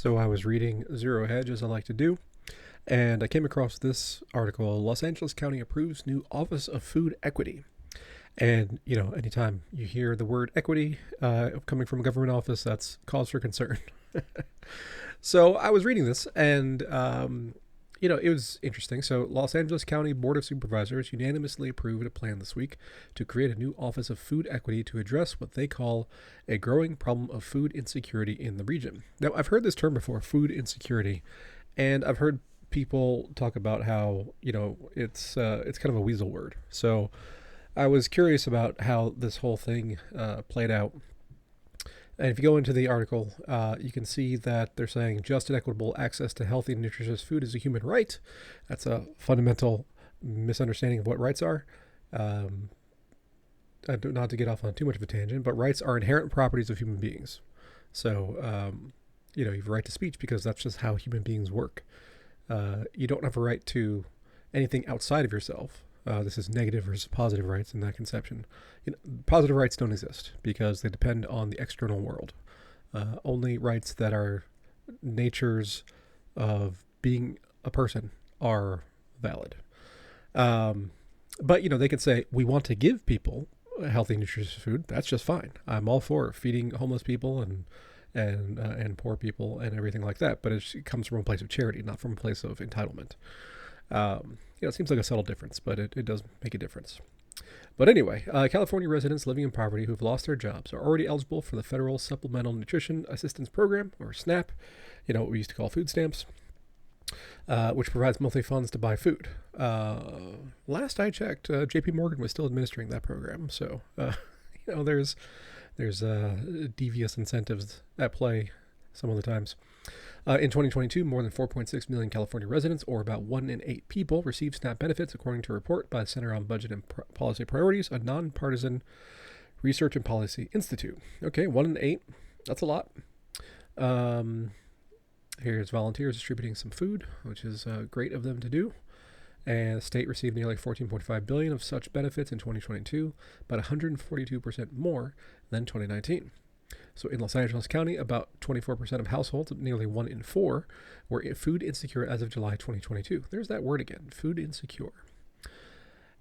So I was reading Zero Hedge, as I like to do, and I came across this article. Los Angeles County approves new Office of Food Equity. And, anytime you hear the word equity coming from a government office, that's cause for concern. So I was reading this, and it was interesting. So Los Angeles County Board of Supervisors unanimously approved a plan this week to create a new Office of Food Equity to address what they call a growing problem of food insecurity in the region. Now, I've heard this term before, food insecurity, and I've heard people talk about how it's kind of a weasel word. So I was curious about how this whole thing played out. And if you go into the article, you can see that they're saying just and equitable access to healthy and nutritious food is a human right. That's a fundamental misunderstanding of what rights are. Not to get off on too much of a tangent, but rights are inherent properties of human beings. So, you have a right to speech because that's just how human beings work. You don't have a right to anything outside of yourself. This is negative versus positive rights in that conception. Positive rights don't exist because they depend on the external world. Only rights that are natures of being a person are valid. But they could say we want to give people healthy, nutritious food. That's just fine. I'm all for feeding homeless people and poor people and everything like that. But it comes from a place of charity, not from a place of entitlement. It seems like a subtle difference, but it does make a difference. But anyway, California residents living in poverty who've lost their jobs are already eligible for the Federal Supplemental Nutrition Assistance Program, or SNAP, what we used to call food stamps, which provides monthly funds to buy food. Last I checked, J.P. Morgan was still administering that program, so there's devious incentives at play some of the times. In 2022, more than 4.6 million California residents, or about 1 in 8 people, received SNAP benefits, according to a report by the Center on Budget and Policy Priorities, a nonpartisan research and policy institute. Okay, 1 in 8, that's a lot. Here's volunteers distributing some food, which is great of them to do. And the state received nearly $14.5 billion of such benefits in 2022, about 142% more than 2019. So in Los Angeles County, about 24% of households, nearly 1 in 4, were food insecure as of July 2022. There's that word again, food insecure.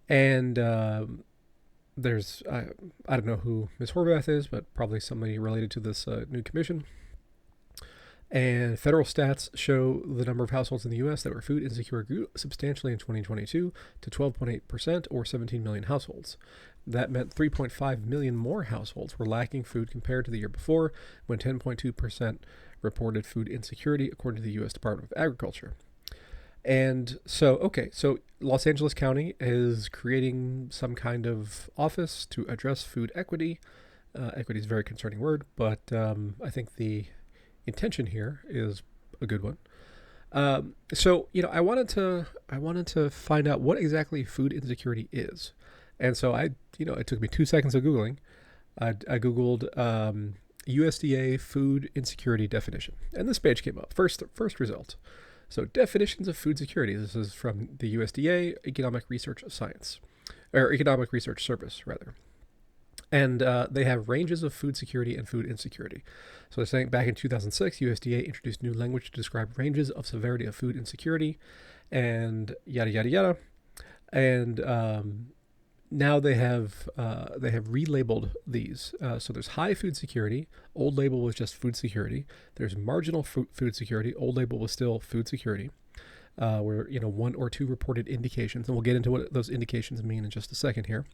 And there's, I don't know who Ms. Horvath is, but probably somebody related to this new commission. And federal stats show the number of households in the U.S. that were food insecure grew substantially in 2022 to 12.8%, or 17 million households. That meant 3.5 million more households were lacking food compared to the year before, when 10.2% reported food insecurity, according to the U.S. Department of Agriculture. And so Los Angeles County is creating some kind of office to address food equity. Equity is a very concerning word, but I think the intention here is a good one. I wanted to find out what exactly food insecurity is. And so it took me 2 seconds of Googling. I Googled USDA food insecurity definition. And this page came up. First result. So definitions of food security. This is from the USDA Economic Research Science, or Economic Research Service, rather. And they have ranges of food security and food insecurity. So they're saying back in 2006, USDA introduced new language to describe ranges of severity of food insecurity and yada, yada, yada. And now they have relabeled these. So there's high food security. Old label was just food security. There's marginal food security. Old label was still food security. Where 1 or 2 reported indications, and we'll get into what those indications mean in just a second here.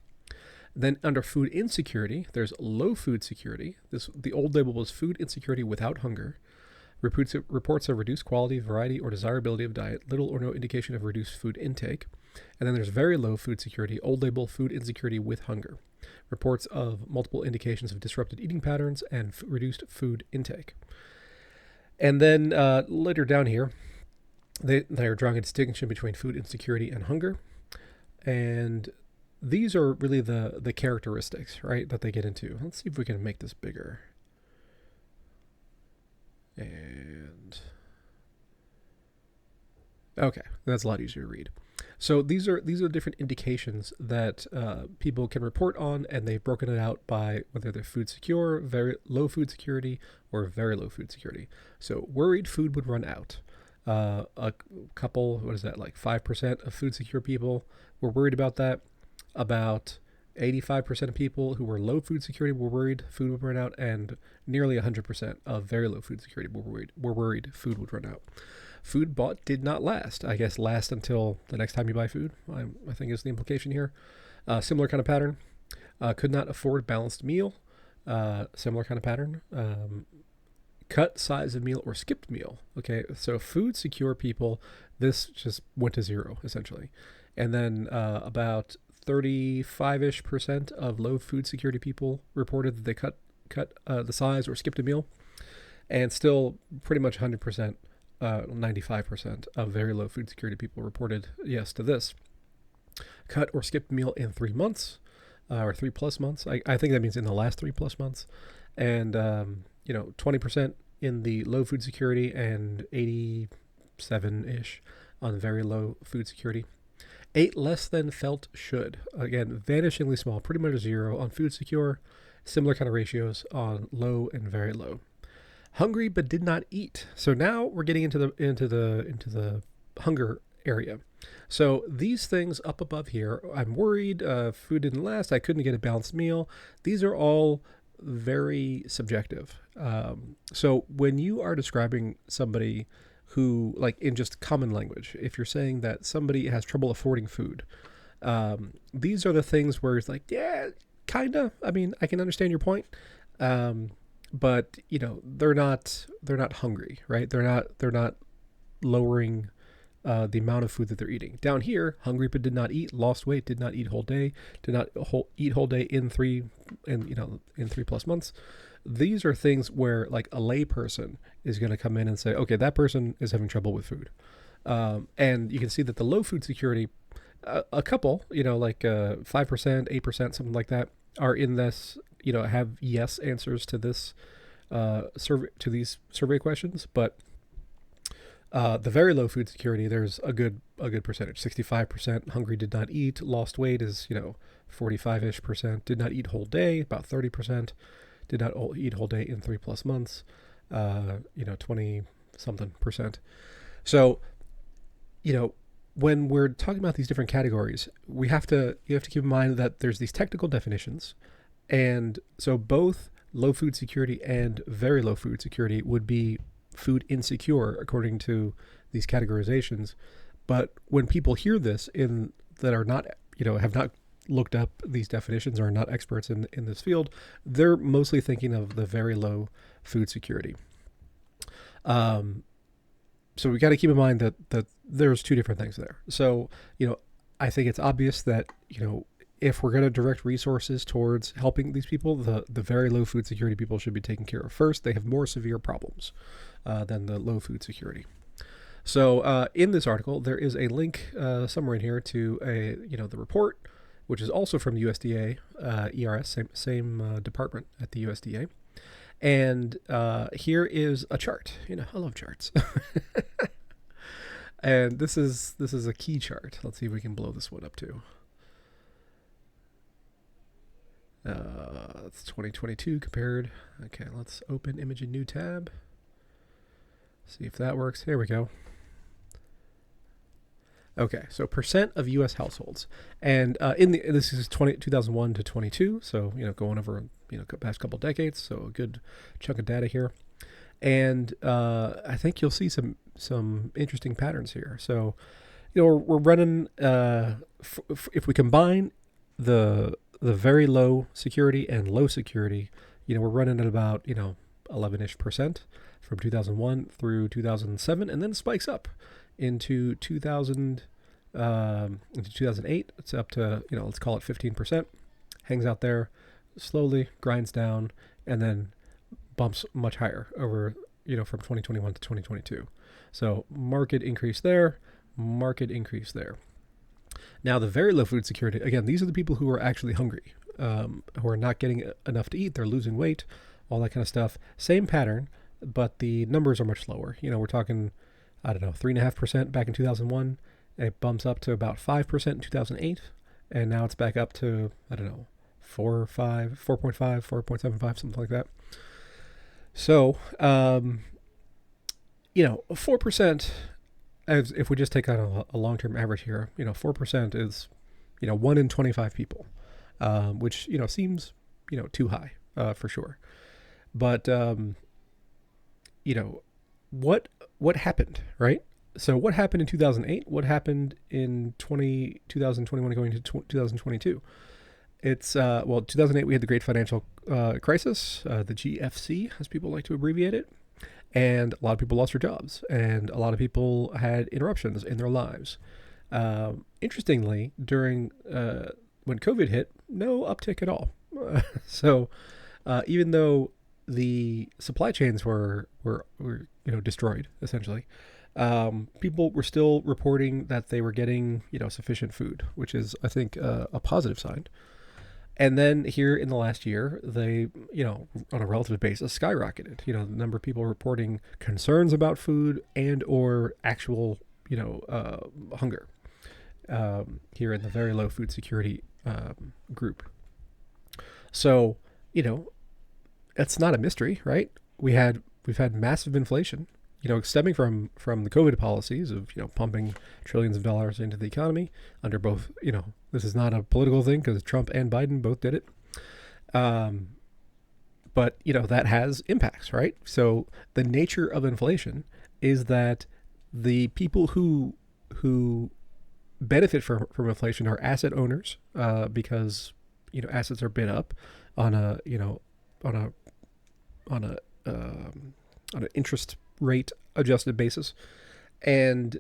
Then under food insecurity, there's low food security. The old label was food insecurity without hunger. Reports of reduced quality, variety, or desirability of diet, little or no indication of reduced food intake. And then there's very low food security, old label food insecurity with hunger. Reports of multiple indications of disrupted eating patterns and reduced food intake. And then later down here, they're drawing a distinction between food insecurity and hunger. And these are really the characteristics, right, that they get into. Let's see if we can make this bigger. And okay, that's a lot easier to read. So these are different indications that people can report on, and they've broken it out by whether they're food secure, very low food security, or very low food security. So worried food would run out. A couple, what is that, like 5% of food secure people were worried about that. About 85% of people who were low food security were worried food would run out, and nearly 100% of very low food security were worried food would run out. Food bought did not last. I guess last until the next time you buy food, I think is the implication here. Similar kind of pattern. Could not afford balanced meal. Similar kind of pattern. Cut size of meal or skipped meal. Okay, so food secure people, this just went to zero essentially. And then about 35-ish% of low food security people reported that they cut the size or skipped a meal, and still pretty much 100%, 95% of very low food security people reported yes to this. Cut or skipped meal in 3 months, or 3+ months. I think that means in the last 3+ months, and 20% in the low food security and 87-ish on very low food security. Ate less than felt should. Again, vanishingly small, pretty much zero on food secure. Similar kind of ratios on low and very low. Hungry but did not eat. So now we're getting into the hunger area. So these things up above here, I'm worried food didn't last, I couldn't get a balanced meal. These are all very subjective. So when you are describing somebody who, like in just common language, if you're saying that somebody has trouble affording food, these are the things where it's like, yeah, kind of. I mean, I can understand your point, but they're not hungry, right? They're not lowering the amount of food that they're eating. Down here, hungry but did not eat, lost weight, did not eat whole day, did not eat whole day in 3+ months. These are things where like a lay person is going to come in and say, okay, that person is having trouble with food. And you can see that the low food security, a couple, like 5%, 8%, something like that, are in this, have yes answers to this survey, to these survey questions. But the very low food security, there's a good percentage. 65% hungry, did not eat. Lost weight is 45-ish%. Did not eat whole day, about 30%. Did not eat whole day in 3+ months. 20 something percent. So, when we're talking about these different categories, you have to keep in mind that there's these technical definitions, and so both low food security and very low food security would be food insecure according to these categorizations. But when people hear this that are not, have not looked up these definitions or are not experts in this field, they're mostly thinking of the very low food security. So we got to keep in mind that there's two different things there. So, I think it's obvious that, if we're going to direct resources towards helping these people, the very low food security people should be taken care of first. They have more severe problems than the low food security. So in this article, there is a link somewhere in here to the report, which is also from USDA, ERS, same department at the USDA. And here is a chart. I love charts. And this is a key chart. Let's see if we can blow this one up too. It's 2022 compared. Okay, let's open image in new tab. See if that works. Here we go. Okay, so percent of U.S. households, and this is 2001 to 22. So going over past couple decades. So a good chunk of data here, and I think you'll see some interesting patterns here. So we're running if we combine the very low security and low security, we're running at about 11-ish% from 2001 through 2007, and then spikes up into 2008. It's up to let's call it 15%. Hangs out there, slowly grinds down, and then bumps much higher over from 2021 to 2022. So market increase there, market increase there. Now the very low food security, again, these are the people who are actually hungry, who are not getting enough to eat. They're losing weight, all that kind of stuff. Same pattern, but the numbers are much lower. We're talking, I don't know, 3.5% back in 2001, It bumps up to about 5% in 2008, and now it's back up to, I don't know, 4 or 5, 4.5, 4.75, something like that. So, 4%, as if we just take on a long-term average here, 4% is, 1 in 25 people, which, seems, too high, for sure. But, what happened, right? So what happened in 2008? What happened in 2021 going to 2022? It's, 2008 we had the great financial crisis, the GFC, as people like to abbreviate it. And a lot of people lost their jobs, and a lot of people had interruptions in their lives. Interestingly, during when COVID hit, no uptick at all. So even though the supply chains were destroyed essentially, people were still reporting that they were getting sufficient food, which is, I think, a positive sign. And then here in the last year, they, on a relative basis, skyrocketed. The number of people reporting concerns about food and or actual, hunger here in the very low food security group. So, it's not a mystery, right? We've had massive inflation, stemming from the COVID policies of, pumping trillions of dollars into the economy under both, this is not a political thing because Trump and Biden both did it. But, that has impacts, right? So the nature of inflation is that the people who benefit from inflation are asset owners, because, assets are bid up on an interest rate adjusted basis, and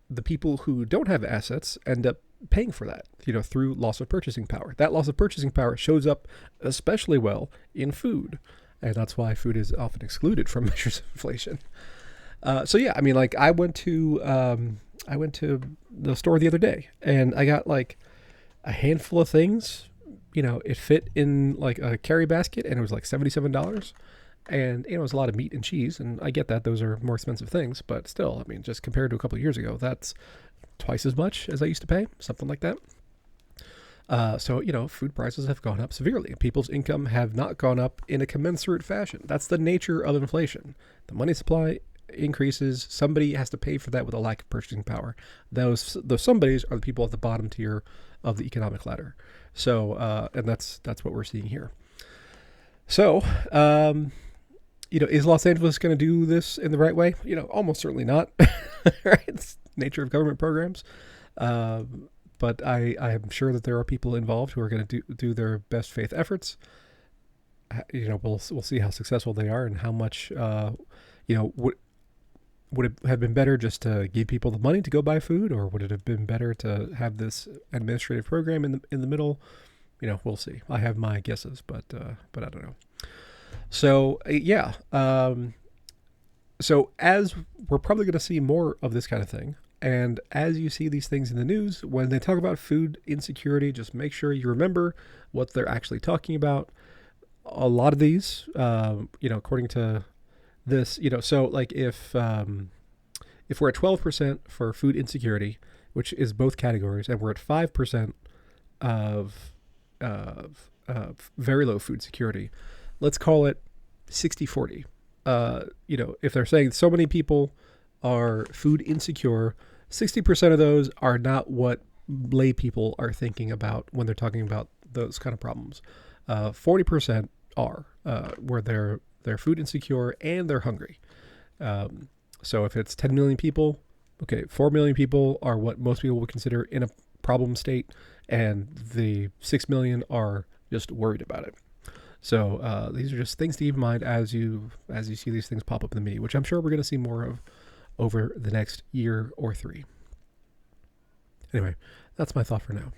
the people who don't have assets end up paying for that, through loss of purchasing power. That loss of purchasing power shows up especially well in food, and that's why food is often excluded from measures of inflation. I went to the store the other day, and I got like a handful of things. It fit in like a carry basket, and it was like $77. And, it was a lot of meat and cheese, and I get that those are more expensive things, but still, just compared to a couple of years ago, that's twice as much as I used to pay, something like that. So, food prices have gone up severely. People's income have not gone up in a commensurate fashion. That's the nature of inflation. The money supply increases. Somebody has to pay for that with a lack of purchasing power. Those somebodies are the people at the bottom tier of the economic ladder. So, and that's what we're seeing here. So, is Los Angeles going to do this in the right way? Almost certainly not. Right? It's nature of government programs. But I am sure that there are people involved who are going to do their best faith efforts. We'll see how successful they are and how much, would it have been better just to give people the money to go buy food, or would it have been better to have this administrative program in the middle? We'll see. I have my guesses, but I don't know. So, so as we're probably going to see more of this kind of thing, and as you see these things in the news, when they talk about food insecurity, just make sure you remember what they're actually talking about. A lot of these, according to this, so like if we're at 12% for food insecurity, which is both categories, and we're at 5% of very low food security, let's call it 60-40. If they're saying so many people are food insecure, 60% of those are not what lay people are thinking about when they're talking about those kind of problems. 40% are, where they're food insecure and they're hungry. So if it's 10 million people, okay, 4 million people are what most people would consider in a problem state, and the 6 million are just worried about it. So these are just things to keep in mind as you see these things pop up in the media, which I'm sure we're going to see more of over the next year or three. Anyway, that's my thought for now.